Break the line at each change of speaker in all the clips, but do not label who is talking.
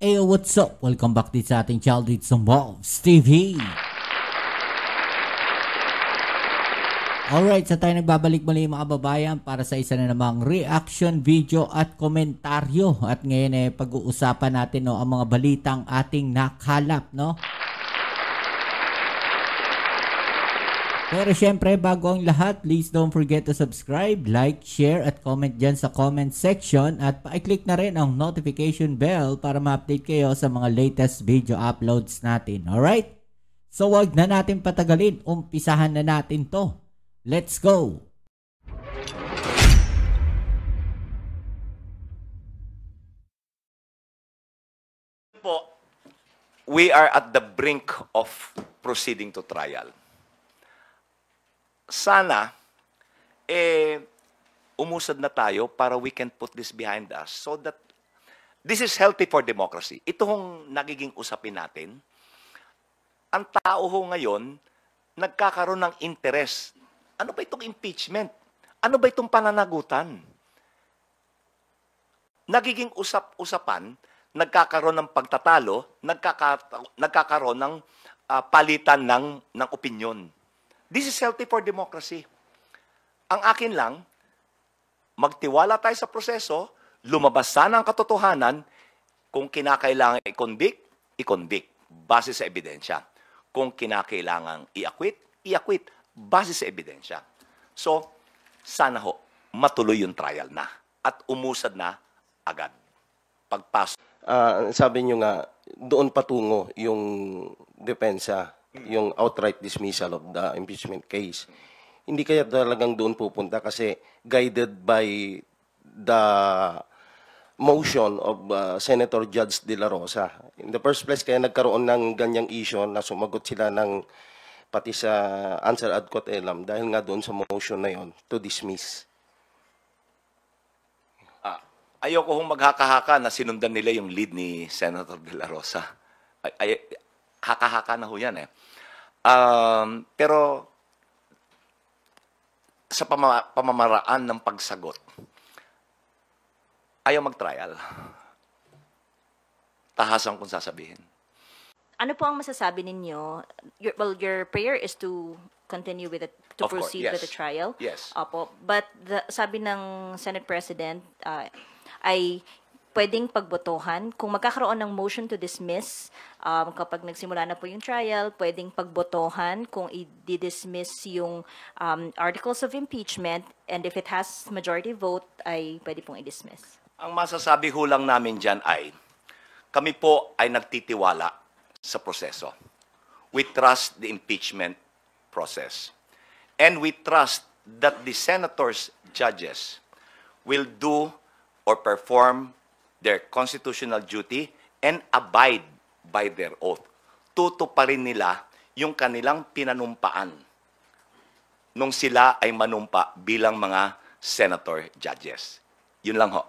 Hey, what's up? Welcome back din sa ating Child With Some Balls TV. Alright, sa tayo nagbabalik muli mga kababayan para sa isa na namang reaction video at komentaryo. At ngayon pag-uusapan natin ang mga balitang ating nakalap, no? Pero syempre, bago ang lahat, please don't forget to subscribe, like, share, at comment dyan sa comment section. At pa-click na rin ang notification bell para ma-update kayo sa mga latest video uploads natin. Alright? So wag na natin patagalin, umpisahan na natin to. Let's go!
We are at the brink of proceeding to trial. Sana, umusad na tayo para we can put this behind us so that this is healthy for democracy. Ito hong nagiging usapin natin. Ang tao ho ngayon, nagkakaroon ng interest. Ano ba itong impeachment? Ano ba itong pananagutan? Nagiging usap-usapan, nagkakaroon ng pagtatalo, nagkakaroon ng palitan ng opinyon. This is healthy for democracy. Ang akin lang, magtiwala tayo sa proseso, lumabas sana ang katotohanan, kung kinakailangan i-convict, i-convict, base sa ebidensya. Kung kinakailangan i-acquit, i-acquit, base sa ebidensya. So, sana ho, matuloy yung trial na at umusad na agad. Pagpasok.
Sabi nyo nga, doon patungo yung depensa, yung outright dismissal of the impeachment case. Hindi kaya talagang doon pupunta kasi guided by the motion of Senator Judge De La Rosa. In the first place, kaya nagkaroon ng ganyang issue na sumagot sila ng pati sa answer ad quotem dahil nga doon sa motion na yon to dismiss.
Ayoko hong maghaka-haka na sinundan nila yung lead ni Senator De La Rosa. Haka-haka na ho yan pero sa pamamaraan ng pagsagot, ayaw mag-trial. Tahasan kung sasabihin.
Ano po ang masasabi ninyo? Your prayer is to continue with it, to proceed with the trial.
Yes.
Opo. But sabi ng Senate President ay pwedeng pagbotohan. Kung magkakaroon ng motion to dismiss, kapag nagsimula na po yung trial, pwedeng pagbotohan kung i-dismiss yung articles of impeachment, and if it has majority vote, ay pwede pong i-dismiss.
Ang masasabi ho lang namin dyan ay, kami po ay nagtitiwala sa proseso. We trust the impeachment process. And we trust that the senators, judges, will do or perform their constitutional duty and abide by their oath. Tutuparin nila yung kanilang pinanumpaan nung sila ay manumpa bilang mga senator judges. Yun lang ho.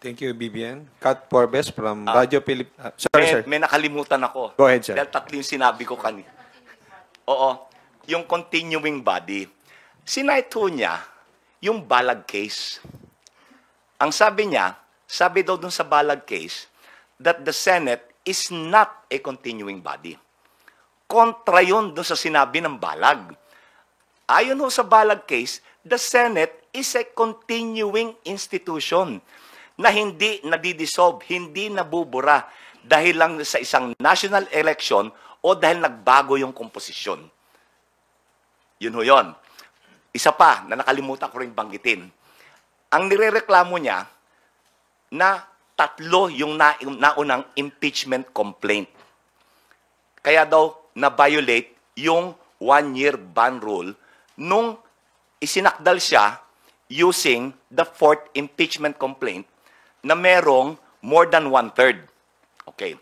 Thank you, BBN. Kat Forbes from Radyo Pilip... sorry, sir.
May nakalimutan ako.
Go ahead, sir.
Dahil tatlo yung sinabi ko kanina. Oo, yung continuing body. Sinaito niya yung Balag case. Ang sabi niya, sabi daw dun sa Balag case, that the Senate is not a continuing body. Kontra yun dun sa sinabi ng Balag. Ayon ho sa Balag case, the Senate is a continuing institution na hindi nadidissolve, hindi nabubura dahil lang sa isang national election o dahil nagbago yung komposisyon. Yun ho yun. Isa pa na nakalimutan ko rin banggitin. Ang nirereklamo niya na tatlo yung naunang impeachment complaint. Kaya daw na-violate yung one-year ban rule nung isinakdal siya using the fourth impeachment complaint na merong more than one-third. Okay.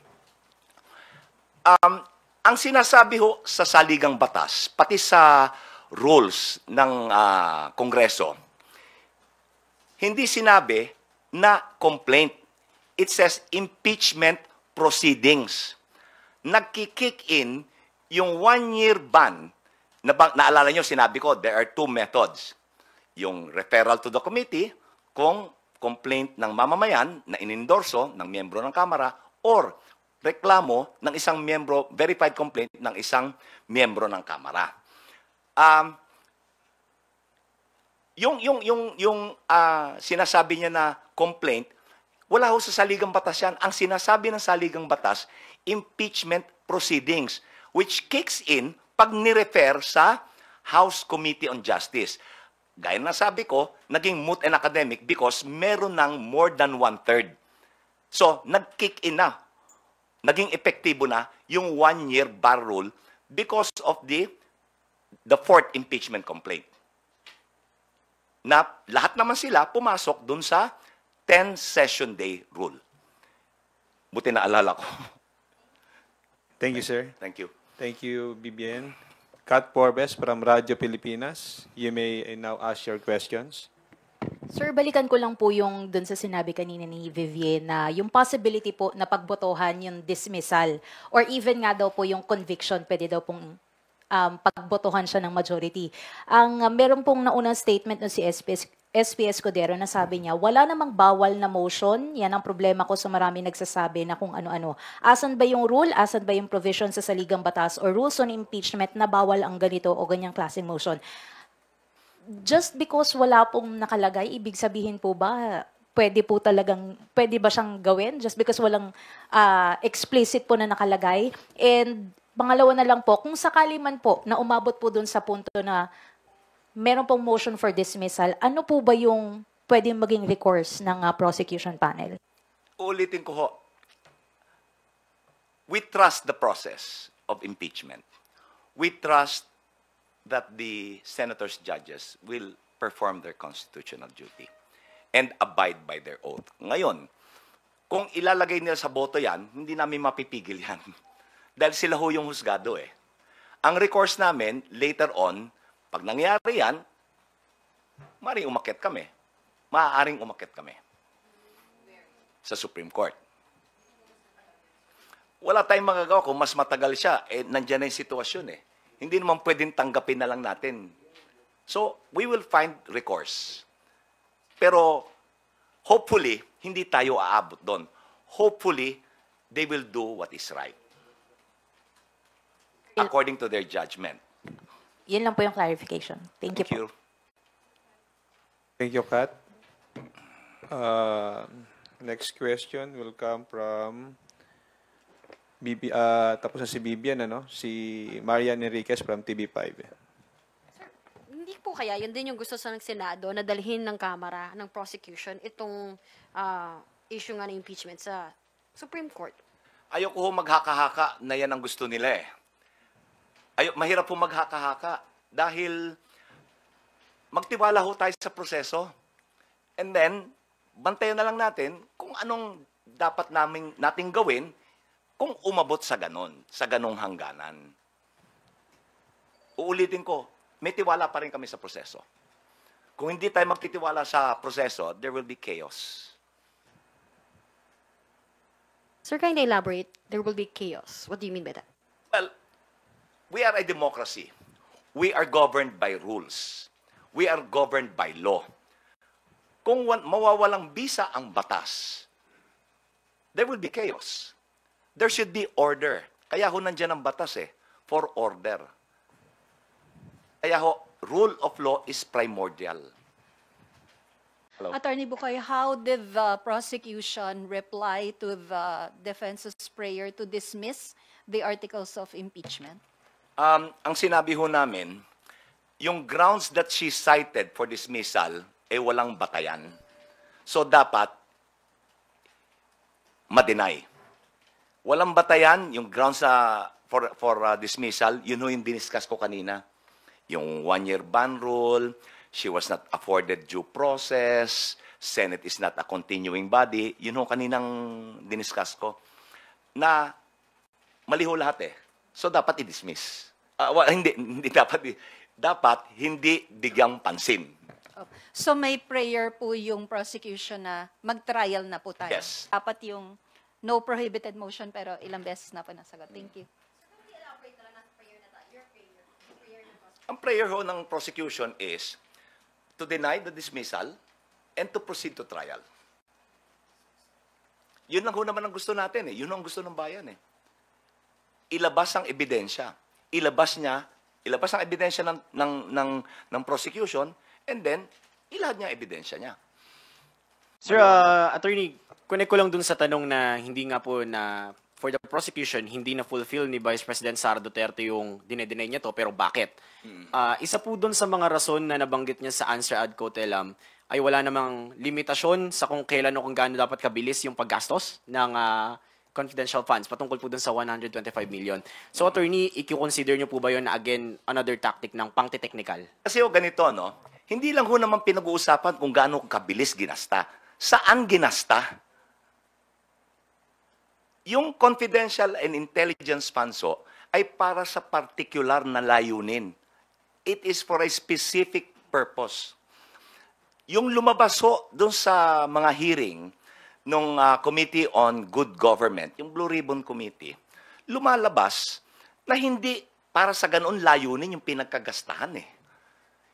Ang sinasabi ho sa saligang batas, pati sa rules ng Kongreso, hindi sinabi na complaint. It says impeachment proceedings. Nagkikick in yung one-year ban. Naalala nyo, sinabi ko, there are two methods. Yung referral to the committee, kung complaint ng mamamayan na inendorso ng miyembro ng Kamara or reklamo ng isang miyembro, verified complaint ng isang miyembro ng Kamara. Sinasabi niya na complaint, wala ho sa saligang batas yan. Ang sinasabi ng saligang batas, impeachment proceedings, which kicks in pag nirefer sa House Committee on Justice. Gaya na sabi ko, naging moot and academic because meron ng more than 1/3. So, nag-kick in na. Naging epektibo na yung 1-year bar rule because of the fourth impeachment complaint. Na lahat naman sila pumasok dun sa 10-session day rule. Buti na alala ko.
Thank you, sir.
Thank you.
Thank you, BBN. Kat Porbes from Radyo Pilipinas. You may now ask your questions.
Sir, balikan ko lang po yung dun sa sinabi kanina ni Vivian na yung possibility po na pagbotohan yung dismissal or even nga daw po yung conviction, pwede daw pong pagbotohan siya ng majority. Meron pong naunang statement no si SPS Codero na sabi niya, wala namang bawal na motion. Yan ang problema ko sa marami nagsasabi na kung ano-ano. Asan ba yung rule? Asan ba yung provision sa saligang batas or rules on impeachment na bawal ang ganito o ganyang klaseng motion? Just because wala pong nakalagay, ibig sabihin po ba, pwede ba siyang gawin? Just because walang explicit po na nakalagay? And pangalawa na lang po, kung sakali man po na umabot po dun sa punto na meron pong motion for dismissal, ano po ba yung pwedeng maging recourse ng prosecution panel?
Uulitin ko ho, we trust the process of impeachment. We trust that the senators' judges will perform their constitutional duty and abide by their oath. Ngayon, kung ilalagay nila sa boto yan, hindi namin mapipigil yan. Dahil sila ho yung husgado eh. Ang recourse namin, later on, pag nangyari yan, maaaring umakyat kami. Maaaring umakyat kami sa Supreme Court. Wala tayong magagawa kung mas matagal siya. Nandiyan na yung sitwasyon eh. Hindi naman pwedeng tanggapin na lang natin. So, we will find recourse. Pero, hopefully, hindi tayo aabot doon. Hopefully, they will do what is right. According to their judgment.
Yun lang po yung clarification. Thank you po.
Thank you, Kat. Next question will come from tapos na si Bibian, si Marian Enriquez from TV5.
Hindi po kaya, yun din yung gusto sa ng Senado na dalhin ng Kamara, ng prosecution, itong issue nga ng impeachment sa Supreme Court.
Ayoko ho maghaka-haka na yan ang gusto nila eh. Mahirap po maghaka-haka dahil magtiwala ho tayo sa proseso. And then, bantayan na lang natin kung anong dapat nating gawin kung umabot sa ganong hangganan. Uulitin ko, may tiwala pa rin kami sa proseso. Kung hindi tayo magtitiwala sa proseso, there will be chaos.
Sir, can you elaborate? There will be chaos. What do you mean by that?
Well, we are a democracy. We are governed by rules. We are governed by law. Kung mawawalang bisa ang batas, there will be chaos. There should be order. Kaya ho nandiyan ang batas for order. Kaya ho, rule of law is primordial. Hello.
Attorney Bukoy, how did the prosecution reply to the defense's prayer to dismiss the articles of impeachment?
Ang sinabi ho namin, yung grounds that she cited for dismissal, walang batayan. So, dapat ma-deny. Walang batayan, yung grounds for dismissal, yun ho yung diniscuss ko kanina. Yung 1-year ban rule, she was not afforded due process, Senate is not a continuing body, yun ho kaninang diniscuss ko. Na mali ho lahat So, dapat i-dismiss. Hindi dapat. Dapat hindi bigyang pansin.
So may prayer po yung prosecution na mag-trial na po tayo.
Yes.
Dapat yung no prohibited motion pero ilang beses na po nasagot. Thank you.
Ang prayer ho ng prosecution is to deny the dismissal and to proceed to trial. Yun lang ho naman ang gusto natin eh. Yun ang gusto ng bayan eh. Ilabas ang ebidensya. Ilabas ang ebidensya ng prosecution, and then, ilahad niya ang ebidensya niya.
Sir, Attorney, connect ko lang dun sa tanong na hindi nga po na for the prosecution, hindi na fulfill ni Vice President Sara Duterte yung dinedeny niya to, pero bakit? Isa po dun sa mga rason na nabanggit niya sa answer ad cotelem ay wala namang limitasyon sa kung kailan o kung gaano dapat kabilis yung paggastos ng confidential funds patungkol po dun sa 125 million. So, Attorney, i-consider niyo po ba yun na again, another tactic ng pangti-technical?
Kasi ganito, no? Hindi lang ho naman pinag-uusapan kung gaano kabilis ginasta. Saan ginasta? Yung confidential and intelligence funds ay para sa particular na layunin. It is for a specific purpose. Yung lumabas doon sa mga hearing ng Committee on Good Government, yung Blue Ribbon Committee, lumalabas na hindi para sa ganoon layunin yung pinagkagastahan eh.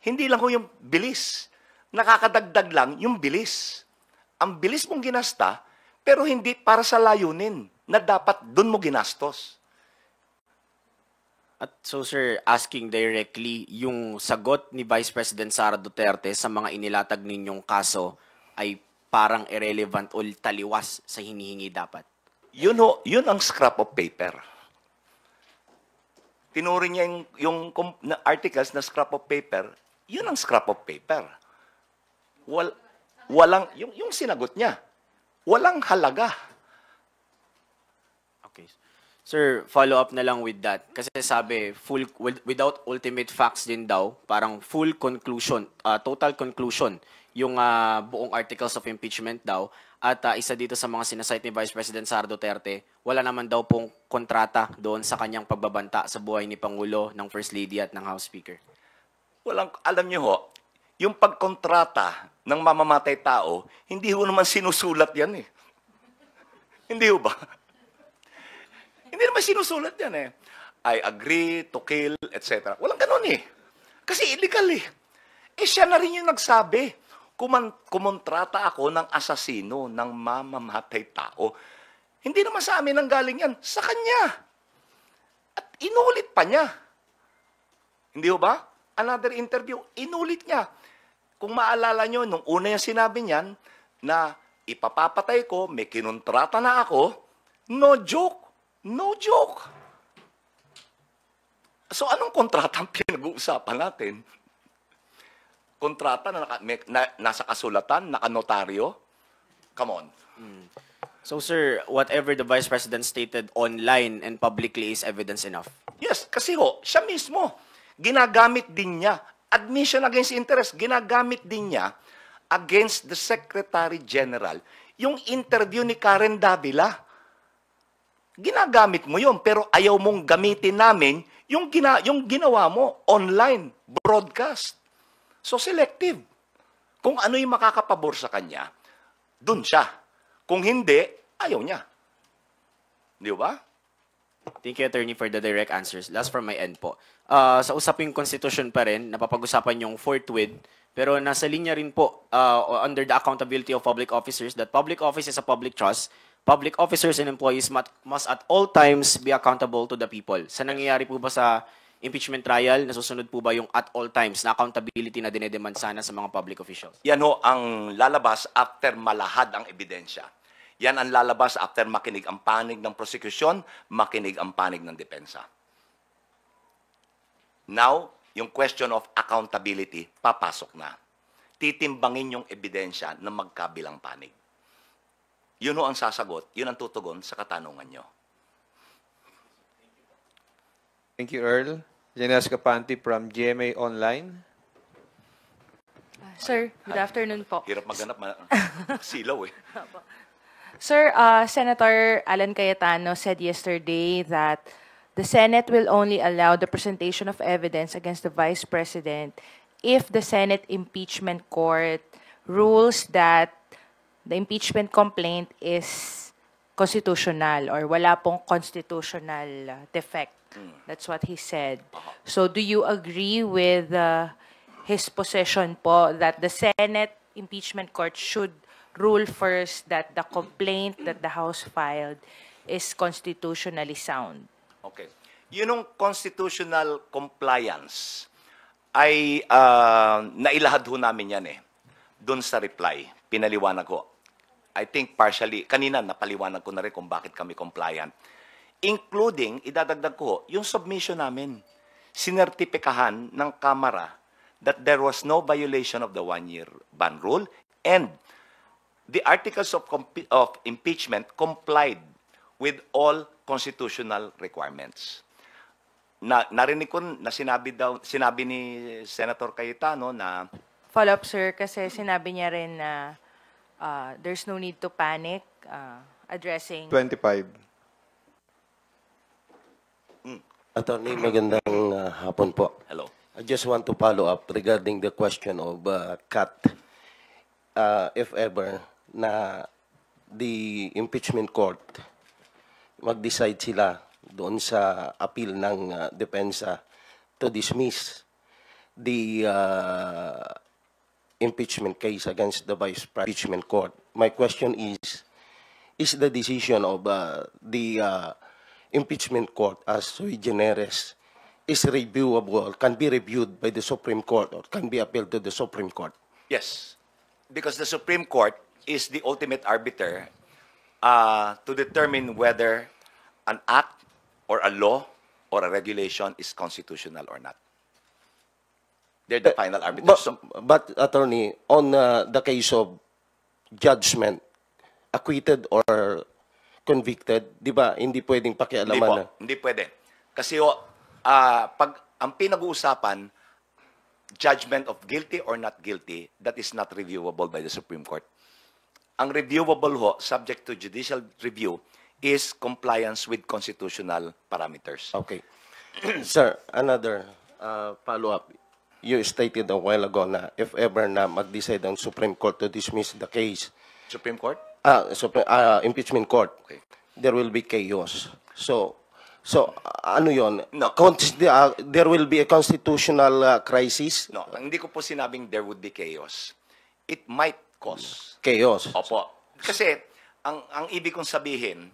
Hindi lang ho yung bilis. Nakakadagdag lang yung bilis. Ang bilis mong ginasta, pero hindi para sa layunin na dapat doon mo ginastos.
At so, sir, asking directly, yung sagot ni Vice President Sara Duterte sa mga inilatag ninyong kaso ay parang irrelevant o taliwas sa hinihingi dapat?
Yun ang scrap of paper. Tinuring niya yung articles na scrap of paper, yun ang scrap of paper. Walang, yung sinagot niya, walang halaga.
Okay. Sir, follow up na lang with that. Kasi sabi, without ultimate facts din daw, parang full conclusion, total conclusion, yung buong articles of impeachment daw. At isa dito sa mga sinasite ni Vice President Sara Duterte, wala naman daw pong kontrata doon sa kanyang pagbabanta sa buhay ni Pangulo, ng First Lady at ng House Speaker.
Alam niyo ho, yung pagkontrata ng mamamatay tao, hindi ho naman sinusulat yan eh. Hindi ho ba? Hindi naman sinusulat yan eh. I agree to kill, etc. Walang ganun eh. Kasi illegal eh. Siya na rin yung nagsabi, kumontrata ako ng asasino, ng mamamatay tao. Hindi naman sa amin ang galing yan, sa kanya. At inulit pa niya. Hindi ho ba? Another interview, inulit niya. Kung maalala nyo, nung una yung sinabi niyan, na ipapapatay ko, may kinontrata na ako, no joke. No joke. So, anong kontrata ang pinag-uusapan natin? Kontrata na nasa kasulatan, nakanotaryo? Come on.
So, sir, whatever the Vice President stated online and publicly is evidence enough?
Yes, kasi siya mismo, ginagamit din niya, admission against interest, ginagamit din niya against the Secretary General. Yung interview ni Karen Davila, ginagamit mo yun, pero ayaw mong gamitin namin yung ginawa mo online, broadcast. So selective. Kung ano yung makakapabor sa kanya, dun siya. Kung hindi, ayaw niya. Di ba?
Thank you, Attorney, for the direct answers. Last from my end po. Sa usaping constitution pa rin, napapag-usapan yung forthwith, pero nasa linya rin po under the accountability of public officers that public office is a public trust. Public officers and employees must at all times be accountable to the people. Sa nangyayari po ba sa impeachment trial, nasusunod po ba yung at all times na accountability na dinedemand sana sa mga public officials?
Yan ang lalabas after malahad ang ebidensya. Yan ang lalabas after makinig ang panig ng prosecution, makinig ang panig ng depensa. Now, yung question of accountability, papasok na. Titimbangin yung ebidensya na magkabilang panig. Yun ang sasagot, yun ang tutugon sa katanungan nyo.
Thank you, Earl. Janelle Escapante from GMA Online.
Sir, good afternoon po.
Hirap maghanap, silaw eh.
Sir, Senator Alan Cayetano said yesterday that the Senate will only allow the presentation of evidence against the Vice President if the Senate Impeachment Court rules that the impeachment complaint is constitutional or wala pong constitutional defect. That's what he said. So do you agree with his position po that the Senate impeachment court should rule first that the complaint that the House filed is constitutionally sound.
Okay. Yun yung constitutional compliance ay nailahad ho namin yan doon sa reply. Pinaliwanag ko. I think partially, kanina napaliwanag ko na rin kung bakit kami compliant. Including, idadagdag ko, yung submission namin. Sinertipikahan ng Kamara that there was no violation of the one-year ban rule and the articles of impeachment complied with all constitutional requirements. Narinig ko na sinabi ni Senator Cayetano na
Follow-up, sir, kasi sinabi niya rin na there's no need to panic addressing...
25.
Attorney, magandang hapon po.
hello.
I just want to follow up regarding the question of CAT. If ever na the impeachment court mag-decide sila doon sa appeal ng depensa to dismiss the impeachment case against the Vice President impeachment court. My question is the decision of the impeachment court as sui generis is reviewable, can be reviewed by the Supreme Court or can be appealed to the Supreme Court?
Yes, because the Supreme Court is the ultimate arbiter to determine whether an act or a law or a regulation is constitutional or not. They're the final arbiters.
But attorney, on the case of judgment, acquitted or convicted, di ba, hindi pwedeng pakialaman na?
Hindi pwede. Kasi pag ang pinag-uusapan, judgment of guilty or not guilty, that is not reviewable by the Supreme Court. Ang reviewable subject to judicial review, is compliance with constitutional parameters.
Okay. Sir, another follow-up. You stated a while ago na if ever na mag-decide ang Supreme Court to dismiss the case,
Supreme Court?
impeachment court,
Okay.
there will be chaos. So ano yon?
No.
There will be a constitutional crisis?
No, hindi ko po sinabing there would be chaos. It might cause.
Chaos.
Opo. Kasi, ang ibig kong sabihin,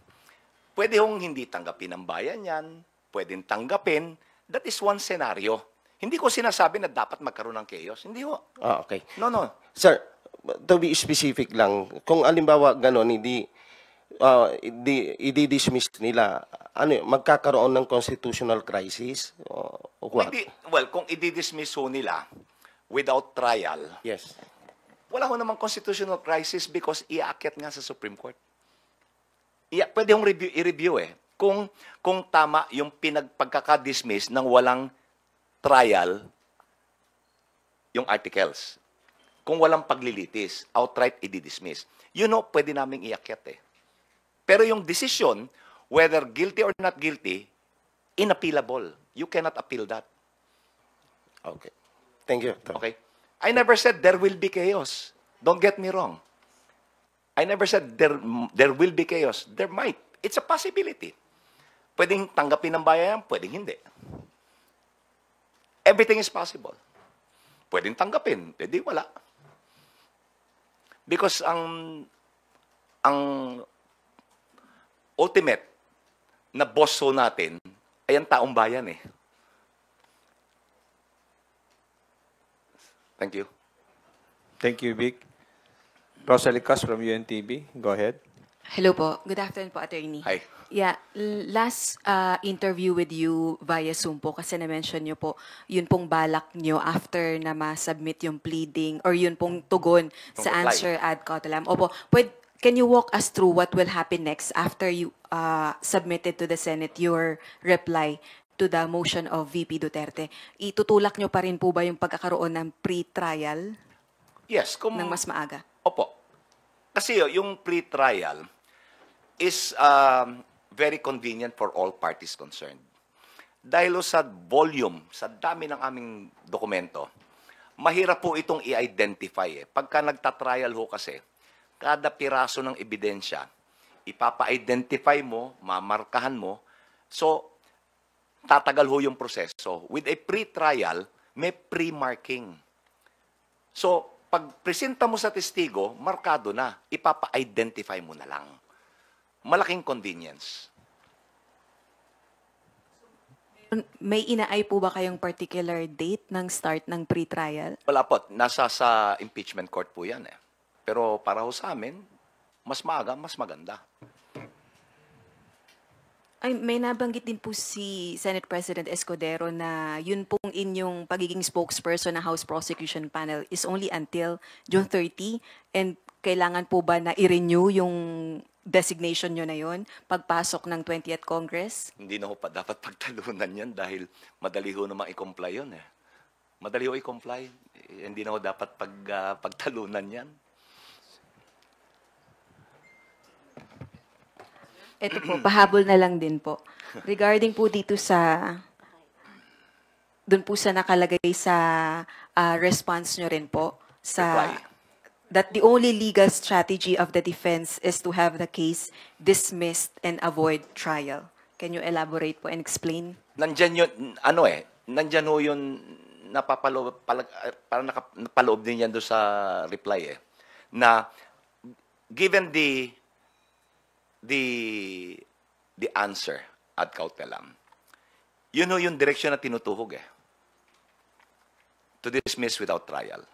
pwede hong hindi tanggapin ng bayan yan, pwedeng tanggapin, that is one scenario. Hindi ko sinasabi na dapat magkaroon ng chaos. Hindi ho.
Okay.
No.
Sir, to be specific lang, kung alimbawa gano'n, i-dismiss nila, magkakaroon ng constitutional crisis? O what?
Kung i-dismiss ho nila without trial,
Yes.
wala ho namang constitutional crisis because iaakyat nga sa Supreme Court. Pwede hong i-review kung tama yung pagkaka-dismiss ng walang trial yung articles. Kung walang paglilitis, outright i-dismiss. Pwede naming iakyat Pero yung decision, whether guilty or not guilty, inappealable. You cannot appeal that.
Okay. Thank you.
Okay? I never said there will be chaos. Don't get me wrong. I never said there will be chaos. There might. It's a possibility. Pwedeng tanggapin ng bayan, pwedeng hindi. Everything is possible. Pwedeng tanggapin, pwede wala. Because ang ultimate na boss natin ay ang taong bayan Thank you.
Thank you, Vic. Rosalie Cas from UNTV. Go ahead.
Hello po. Good afternoon po, Attorney.
Hi.
Yeah, last interview with you via Zoom po kasi na-mention nyo po, yun pong balak nyo after na ma-submit yung pleading or yun pong tugon sa
reply.
answer ad cautelam. Opo, can you walk us through what will happen next after you submitted to the Senate your reply to the motion of VP Duterte? Itutulak nyo pa rin po ba yung pagkakaroon ng pre-trial
Yes.
ng mas maaga?
Opo. Kasi yung pre-trial is very convenient for all parties concerned. Dahil sa volume, sa dami ng aming dokumento, mahirap po itong i-identify. Pagka nagtatrial ho kasi, kada piraso ng ebidensya, ipapa-identify mo, mamarkahan mo, so tatagal ho yung proseso. With a pre-trial, may pre-marking. So, Pag presenta mo sa testigo, markado na. Ipapa-identify mo na lang. Malaking convenience.
May inaay po ba kayong particular date ng start ng pre-trial?
Wala po. Nasa sa impeachment court po yan. Pero para ho sa amin, mas maaga, mas maganda.
Ay, may nabanggit din po si Senate President Escudero na yun pong inyong pagiging spokesperson ng House Prosecution Panel is only until June 30 and kailangan po ba na i-renew yung designation nyo na yun pagpasok ng 20th Congress?
Hindi na ho pa dapat pagtalunan yan dahil madali ho naman i-comply yun. Madali ho i-comply. Hindi na ho dapat pagtalunan yan.
Ito po, pahabol na lang din po. Regarding po dito dun po sa nakalagay sa response nyo rin po,
Reply.
that the only legal strategy of the defense is to have the case dismissed and avoid trial. Can you elaborate po and explain?
Nandyan yun, nandyan ho yun, parang napaloob din yan doon sa reply na given the answer ad cautelam, yun ho yung direksyon na tinutuhog to dismiss without trial.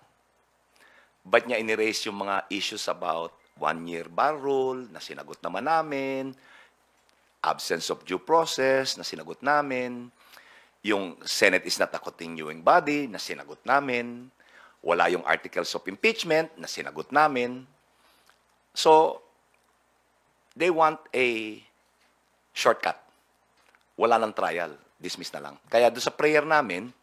Ba't niya in-erase yung mga issues about 1-year bar rule na sinagot naman namin, absence of due process na sinagot namin, yung Senate is not a continuing body na sinagot namin, wala yung articles of impeachment na sinagot namin. So, they want a shortcut. Wala ng trial. Dismiss na lang. Kaya doon sa prayer namin,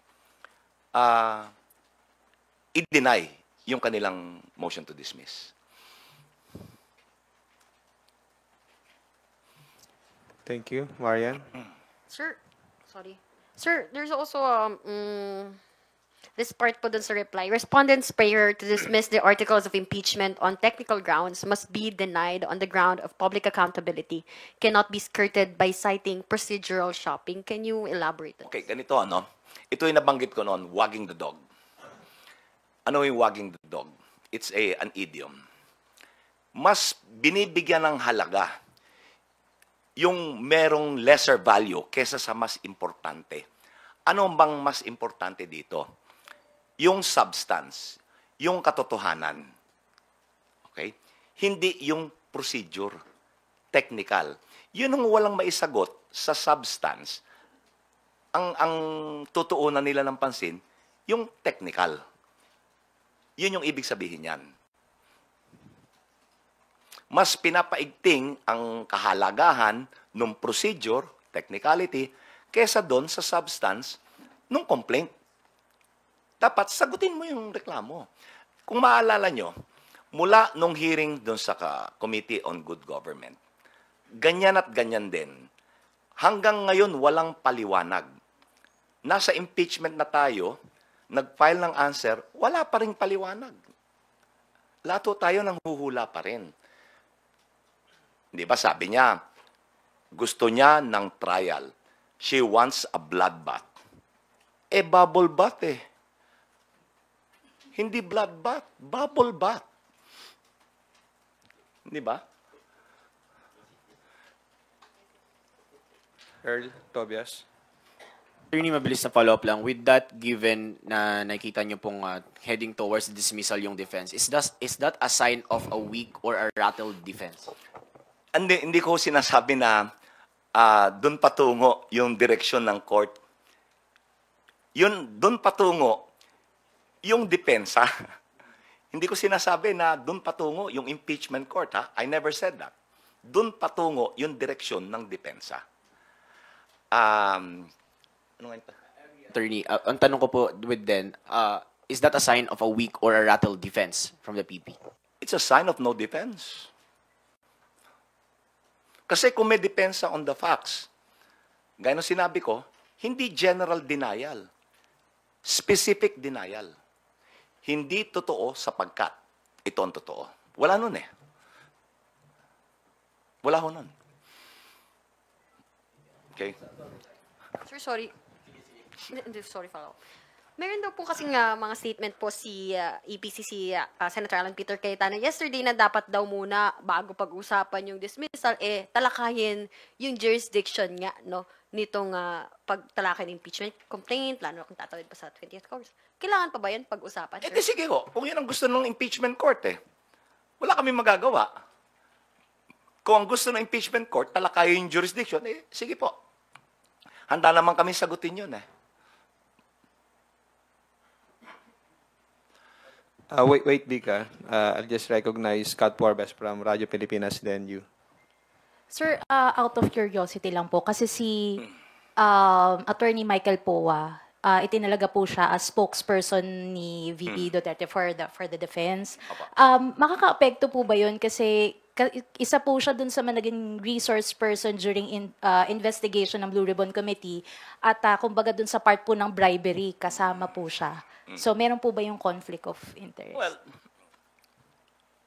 i-deny yung kanilang motion to dismiss.
Thank you. Marian?
Sir, sorry. Sir, there's also this part po dun sa reply. Respondent's prayer to dismiss the articles of impeachment on technical grounds must be denied on the ground of public accountability, cannot be skirted by citing procedural shopping. Can you elaborate on
Okay, ganito Ito yung nabanggit ko noon, wagging the dog. Ano yung wagging the dog? It's an idiom. Mas binibigyan ng halaga yung merong lesser value kesa sa mas importante. Ano bang mas importante dito? Yung substance, yung katotohanan. Okay? Hindi yung procedure, technical. Yun ang walang maisagot sa substance. Ang tutuunan nila ng pansin, yung technical. Yun yung ibig sabihin yan. Mas pinapaigting ang kahalagahan ng procedure, technicality, kesa doon sa substance ng complaint. Dapat sagutin mo yung reklamo. Kung maalala nyo, mula nung hearing doon sa Committee on Good Government, ganyan at ganyan din. Hanggang ngayon, walang paliwanag. Nasa impeachment na tayo, nag-file ng answer, wala pa rin paliwanag. Lato tayo nang huhula pa rin. Di ba sabi niya, gusto niya ng trial. She wants a bloodbath. Bubble bath Hindi bloodbath, bubble bath. Di ba?
Earl, Tobias?
Attorney, mabilis na follow-up lang. With that, given na nakita nyo pong heading towards dismissal yung defense, is that a sign of a weak or a rattled defense?
Hindi ko sinasabi na doon patungo yung direksyon ng court. Yun, doon patungo yung depensa. Hindi ko sinasabi na doon patungo yung impeachment court, I never said that. Doon patungo yung direksyon ng depensa.
Attorney, ang tanong ko po with then, is that a sign of a weak or a rattled defense from the PP?
It's a sign of no defense. Kasi kung may depensa on the facts, gaya ng sinabi ko, hindi general denial. Specific denial. Hindi totoo sapagkat ito ang totoo. Wala nun Wala ho nun. Okay?
Sir, sorry. Sorry, follow. Meron daw po kasing mga statement po si EPCC Senator Alan Peter Cayetano yesterday na dapat daw muna bago pag-usapan yung dismissal, talakayin yung jurisdiction nga, no, nitong pagtalakay ng impeachment complaint, lalo kung tatawid pa sa 20th Congress. Kailangan pa ba yan pag-usapan, sir?
Sige ho, kung yun ang gusto ng impeachment court wala kami magagawa. Kung ang gusto ng impeachment court, talakayin yung jurisdiction, sige po. Handa naman kami sagutin yun
Wait, Vika. I'll just recognize Kat Porbes from Radyo Pilipinas, then you.
Sir, out of curiosity lang po, kasi si Attorney Michael Poa, itinalaga po siya as spokesperson ni VP Duterte for the defense. Makaka-apekto po ba yun? Kasi isa po siya dun sa naging resource person during investigation ng Blue Ribbon Committee at kumbaga dun sa part po ng bribery, kasama po siya. So, meron po ba yung conflict of interest?
Well,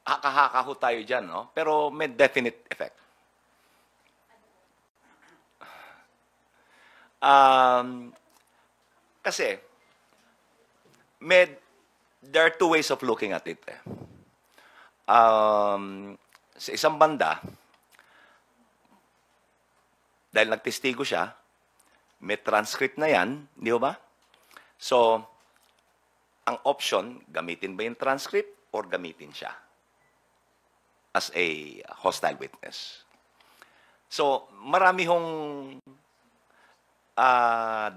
haka-haka ho tayo dyan, no? Pero may definite effect. Kasi, there are two ways of looking at it. Sa isang banda, dahil nagtestigo siya, may transcript na yan, di ba? So, ang option, gamitin ba yung transcript or gamitin siya as a hostile witness? So, marami hong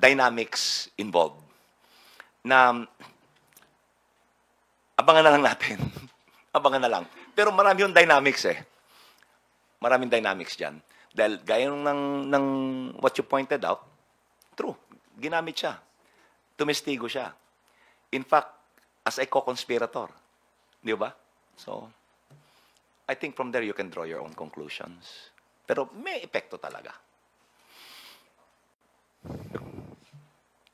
dynamics involved na abangan na lang natin. Abangan na lang. Pero marami yung dynamics Maraming dynamics dyan. Dahil gaya ng what you pointed out, true, ginamit siya. Tumestigo siya. In fact, as a co-conspirator. Di ba? So, I think from there you can draw your own conclusions. Pero may epekto talaga.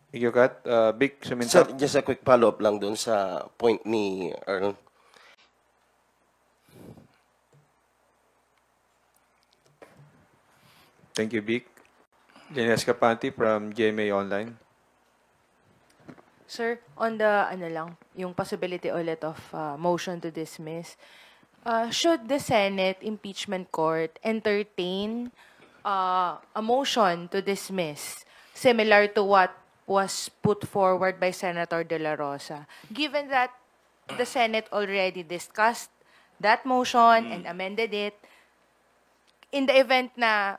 Thank you, Kat. Vic,
Sir, just a quick follow-up lang dun sa point ni Earl.
Thank you, Vic. Janice Capanti from GMA Online.
Sir, on the, yung possibility ulit of motion to dismiss, should the Senate Impeachment Court entertain a motion to dismiss similar to what was put forward by Senator De La Rosa, given that the Senate already discussed that motion and amended it, in the event na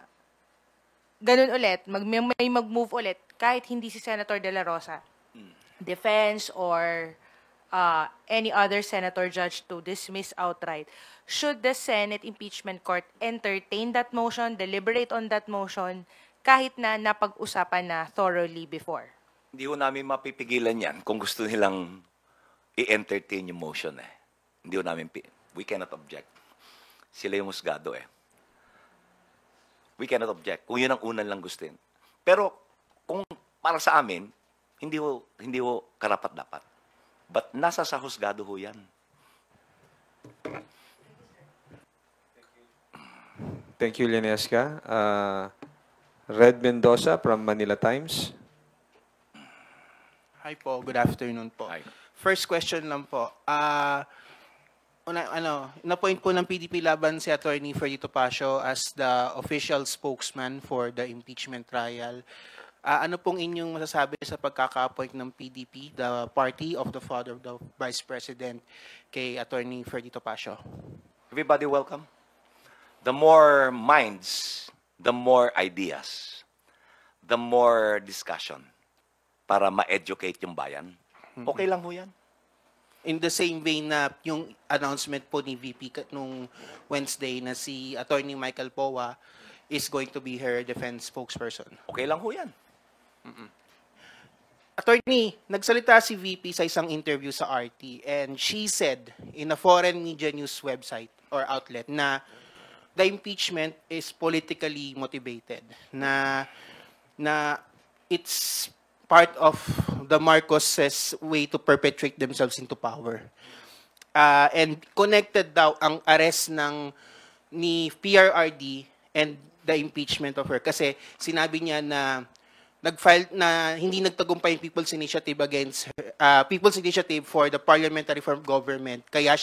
ganun ulit, may mag-move ulit, kahit hindi si Senator De La Rosa, defense or any other senator judge to dismiss outright, should the Senate Impeachment Court entertain that motion, deliberate on that motion, kahit na napag-usapan na thoroughly before?
Hindi ho namin mapipigilan yan kung gusto nilang i-entertain yung motion Hindi ho namin, we cannot object. Sila yung husgado We cannot object kung yun ang unang lang gustin. Pero kung para sa amin, hindi ho karapat-dapat. But nasa sa husgado ho yan.
Thank you, Lenesca. Red Mendoza from Manila Times.
Hi po, good afternoon po.
Hi.
First question lang po. Na-point po ng PDP laban si Attorney Freddy Topacio as the official spokesman for the impeachment trial. Ano pong inyong masasabi sa pagkaka-appoint ng PDP, the party of the father of the Vice President, kay Attorney Freddy Topacio?
Everybody welcome. The more minds, the more ideas, the more discussion para ma-educate yung bayan. Okay lang ho yan.
In the same vein na yung announcement po ni VP nung Wednesday na si Attorney Michael Poa is going to be her defense spokesperson.
Okay lang ho yan.
Attorney, nagsalita si VP sa isang interview sa RT and she said in a foreign media news website or outlet na the impeachment is politically motivated, na it's part of the Marcoses' way to perpetuate themselves into power. And connected daw ang arrest ni PRRD and the impeachment of her. Kasi sinabi niya na nag-file na hindi nagtagumpay yung People's Initiative against People's Initiative for the Parliamentary Reform Government, kaya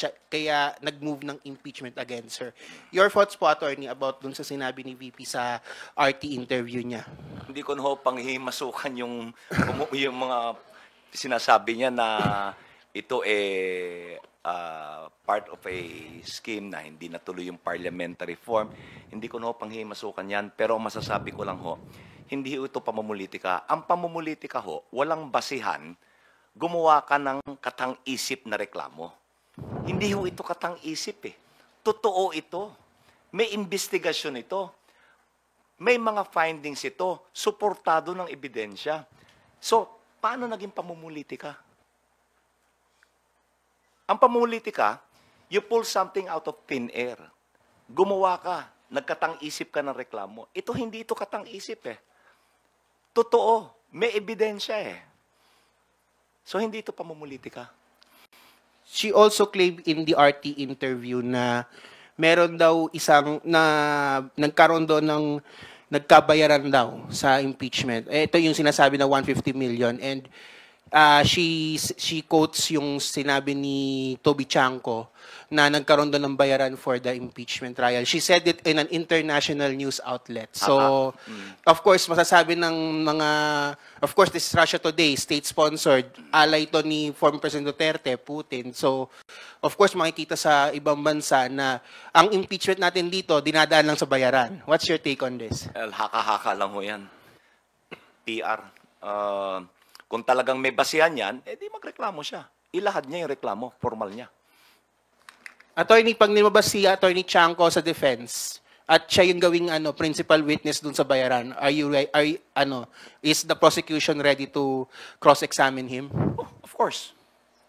nag-move ng impeachment against her. Your thoughts po, attorney, about dun sa sinabi ni VP sa RT interview niya?
Hindi ko na ho panghimasukan yung mga sinasabi niya na ito part of a scheme na hindi natuloy yung parliamentary reform. Hindi ko na ho panghimasukan yan, pero masasabi ko lang ho, hindi ito pamumulitika. Ang pamumulitika ho, walang basihan, gumawa ka ng katang-isip na reklamo. Hindi ho ito katang-isip eh. Totoo ito. May investigasyon ito. May mga findings ito. Suportado ng ebidensya. So, paano naging pamumulitika? Ang pamumulitika, you pull something out of thin air. Gumawa ka, nagkatang-isip ka ng reklamo. Ito, hindi ito katang-isip eh. Totoo, may ebidensya eh. So, hindi ito pamumulitika.
She also claimed in the RT interview na meron daw nagkaroon daw ng nagkabayaran daw sa impeachment. Ito yung sinasabi na 150 million and she quotes yung sinabi ni Toby Chanco na nagkaroon daw ng bayaran for the impeachment trial. She said it in an international news outlet. So, of course, masasabi ng of course, this is Russia Today, state-sponsored, ally ito ni former President Duterte, Putin. So, of course, makikita sa ibang bansa na ang impeachment natin dito, dinadaan lang sa bayaran. What's your take on this?
Haka-haka lang ho yan. PR. Kung talagang may basihan yan, di magreklamo siya. Ilahad niya yung reklamo, formal niya.
Attorney, pag nimabas si Attorney Chanco sa defense at siya yung gawing principal witness dun sa bayaran, is the prosecution ready to cross-examine him?
Oh, of course.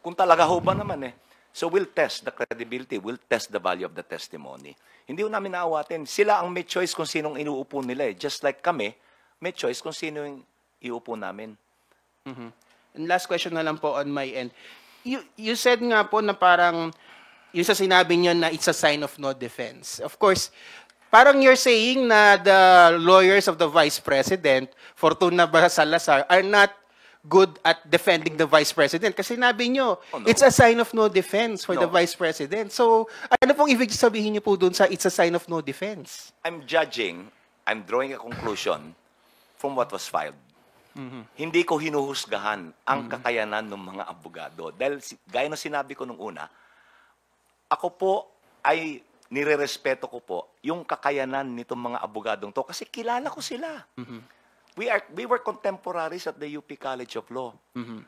Kung talaga ho ba naman eh. So we'll test the credibility, we'll test the value of the testimony. Hindi ho namin naawatin. Sila ang may choice kung sinong inuupo nila eh. Just like kami, may choice kung sino yung iuupo namin.
And last question na lang po on my end. You said nga po na parang yung sa sinabi niyo na it's a sign of no defense. Of course, parang you're saying na the lawyers of the Vice President, Fortuna Salazar, are not good at defending the Vice President. Kasi sinabi niyo, it's a sign of no defense for the Vice President. So, ano pong ibig sabihin niyo po dun sa it's a sign of no defense?
I'm drawing a conclusion from what was filed. Hindi ko hinuhusgahan ang kakayanan ng mga abogado. Dahil, gaya ng sinabi ko nung una, ako po ay nirerespeto ko po yung kakayanan nitong mga abogadong to kasi kilala ko sila. We were contemporaries at the UP College of Law.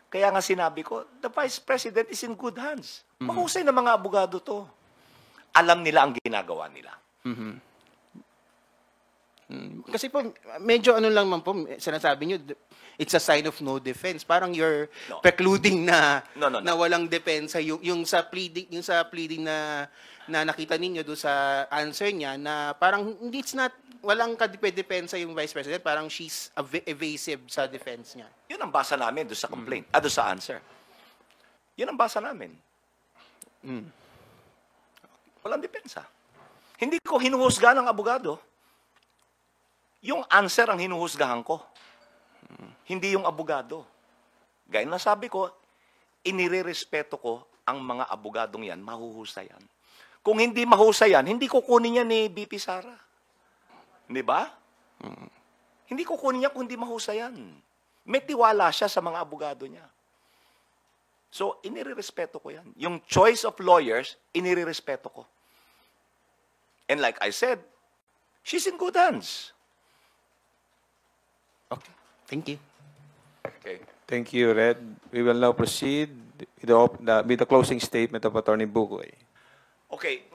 Kaya nga sinabi ko, the Vice President is in good hands. Mahusay na mga abogado to. Alam nila ang ginagawa nila.
Kasi po, medyo lang man po, sinasabi nyo, it's a sign of no defense. Parang you're precluding na walang depensa. Yung sa pleading na nakita ninyo do sa answer niya na parang walang kadepensa yung Vice President. Parang she's evasive sa defense niya.
Yun ang basa namin do sa complaint, do sa answer. Yun ang basa namin. Walang depensa. Hindi ko hinuhusgahan ng abogado. Yung answer ang hinuhusgahan ko. Hindi yung abogado. Gaya na sabi ko, inirerespeto ko ang mga abogadong yan, mahuhusayan. Kung hindi mahusayan, hindi kukunin niya ni BP Sara. Di ba? Hindi kukunin niya kung hindi mahusayan. May tiwala siya sa mga abogado niya. So, inirerespeto ko yan. Yung choice of lawyers, inirerespeto ko. And like I said, she's in good hands.
Okay. Thank you.
Okay.
Thank you, Red. We will now proceed with the closing statement of Attorney Bugoy.
Okay.